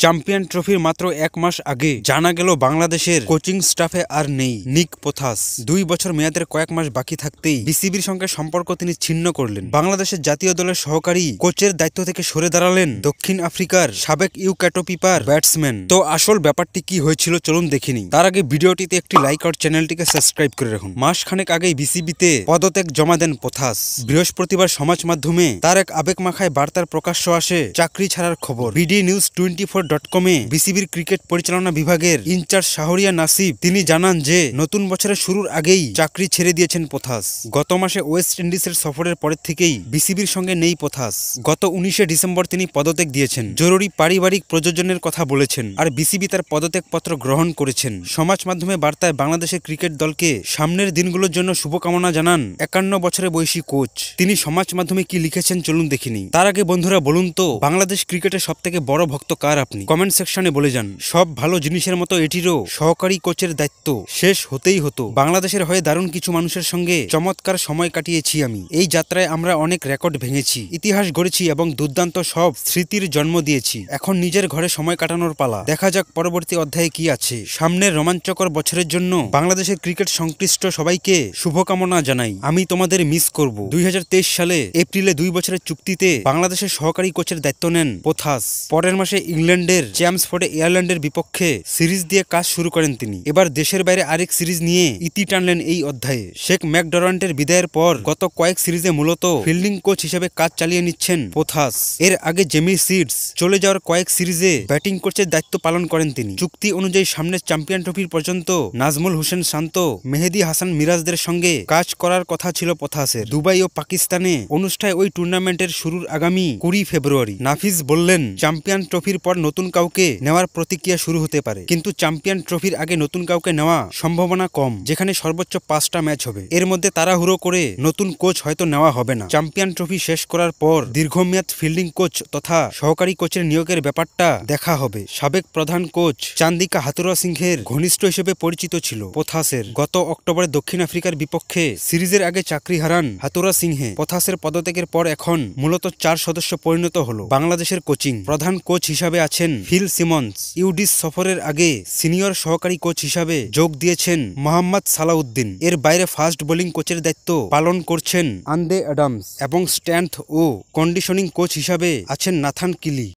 Champion ট্রফির মাত্র এক মাস আগে জানা গেল বাংলাদেশের কোচিং স্টাফে আর নেই নিক পোথাস। 2 বছর মেয়াদের কয়েক মাস বাকি থাকতেই বিসিবির সঙ্গে সম্পর্ক তিনি ছিন্ন করলেন। বাংলাদেশের জাতীয় দলের সহকারী কোচের দায়িত্ব থেকে সরে দাঁড়ালেন দক্ষিণ আফ্রিকার সাবেক উইকেটকিপার ব্যাটসম্যান। তো আসল ব্যাপারটি কি হয়েছিল চলুন দেখিনি। তার আগে ভিডিওটিতে একটি লাইক আর চ্যানেলটিকে সাবস্ক্রাইব করে রাখুন। মাসখানেক আগেই বিসিবিতে পদত্যাগ জমা দেন পোথাস। বৃহস্পতিবার সমাজ মাধ্যমে তার এক আবেগমাখায় বার্তার প্রকাশ্য আসে চাকরি ছাড়ার খবর। বিডি নিউজ 24.com-এ বিসিবির ক্রিকেট পরিচালনা বিভাগের ইনচার্জ শাহরিয়ার নাসিব তিনি জানান যে নতুন বছরের শুরুর আগেই চাকরি ছেড়ে দিয়েছেন পোথাস। গত মাসে ওয়েস্ট ইন্ডিজের সফরের পরের থেকেই বিসিবির সঙ্গে নেই পোথাস। গত 19শে ডিসেম্বর তিনি পদত্যাগ দিয়েছেন। জরুরি পারিবারিক প্রয়োজনের কথা বলেছেন আর বিসিবি তার পদত্যাগপত্র গ্রহণ করেছেন। সমাজ মাধ্যমে বার্তায় বাংলাদেশের ক্রিকেট দলকে সামনের দিনগুলোর জন্য শুভকামনা জানান 51 বছরের বয়সী কোচ। তিনি সমাজ মাধ্যমে কি লিখেছেন চলুন দেখিনি। তার আগে বন্ধুরা বলুন তো বাংলাদেশ ক্রিকেটের সবথেকে বড় ভক্ত কার আপনি? কমেন্ট সেকশনে বলে যান। সব ভালো জিনিসের মতো এটিরও সহকারী কোচের দায়িত্ব শেষ হতেই হতো। বাংলাদেশের হয়ে দারুণ কিছু মানুষের সঙ্গে চমৎকার সময় কাটিয়েছি আমি। এই যাত্রায় আমরা অনেক রেকর্ড ভেঙেছি, ইতিহাস গড়েছি এবং দুর্দান্ত সব স্মৃতির জন্ম দিয়েছি। এখন নিজের ঘরে সময় কাটানোর পালা। দেখা যাক পরবর্তী অধ্যায়ে কি আছে। সামনের রোমাঞ্চকর বছরের জন্য বাংলাদেশের ক্রিকেট সংশ্লিষ্ট সবাইকে শুভকামনা জানাই। আমি তোমাদের মিস করব। 2023 সালে এপ্রিলে 2 বছরের চুক্তিতে বাংলাদেশের সহকারী কোচের দায়িত্ব নেন পোথাস। পরের মাসে ইংল্যান্ডের চ্যাম্পসফোর্ডে আয়ারল্যান্ডের বিপক্ষে সিরিজ দিয়ে কাজ শুরু করেন তিনি। এবার দেশের বাইরে আরেক সিরিজ নিয়ে ইতি টানলেন এই অধ্যায়ে। শেখ ম্যাকডোনাল্ডের বিদায়ের পর গত কয়েক সিরিজে মূলত ফিল্ডিং কোচ হিসেবে কাজ চালিয়ে নিচ্ছেন পোথাস। এর আগে জেমি সিডস চলে যাওয়ার কয়েক সিরিজে ব্যাটিং কোচের দায়িত্ব পালন করেন তিনি। চুক্তি অনুযায়ী সামনের চ্যাম্পিয়ন ট্রফির পর্যন্ত নাজমুল হোসেন শান্ত, মেহেদী হাসান মিরাজদের সঙ্গে কাজ করার কথা ছিল পোথাসের। দুবাই ও পাকিস্তানে অনুষ্ঠায় ওই টুর্নামেন্টের শুরুর আগামী 20 ফেব্রুয়ারি। নাফিজ বললেন চ্যাম্পিয়ন ট্রফির পর নতুন কাউকে নেওয়ার প্রতিক্রিয়া শুরু হতে পারে, কিন্তু চ্যাম্পিয়ন ট্রফির আগে নতুন কাউকে নেওয়া সম্ভাবনা কম, যেখানে সর্বোচ্চ 5টা ম্যাচ হবে। এর মধ্যে তাড়াহুড়ো করে নতুন কোচ হয়তো নেওয়া হবে না। চ্যাম্পিয়ন ট্রফি শেষ করার পর দীর্ঘমেয়াদ ফিল্ডিং কোচ তথা সহকারী কোচের নিয়োগের ব্যাপারটা দেখা হবে। সাবেক প্রধান কোচ চান্দিকা হাতুরা সিংহের ঘনিষ্ঠ হিসেবে পরিচিত ছিল পোথাসের। গত অক্টোবরে দক্ষিণ আফ্রিকার বিপক্ষে সিরিজের আগে চাকরি হারান হাতুরা সিংহে। পোথাসের পদত্যাগের পর এখন মূলত 4 সদস্য পরিণত হলো বাংলাদেশের কোচিং। প্রধান কোচ হিসাবে আছেন ফিল সিমন্স। ইউডিস সফরের আগে সিনিয়র সহকারী কোচ হিসাবে যোগ দিয়েছেন মোহাম্মদ সালাউদ্দিন। এর বাইরে ফাস্ট বোলিং কোচের দায়িত্ব পালন করছেন আন্দে অ্যাডামস এবং স্ট্রেংথ ও কন্ডিশনিং কোচ হিসাবে আছেন নাথান কিলি।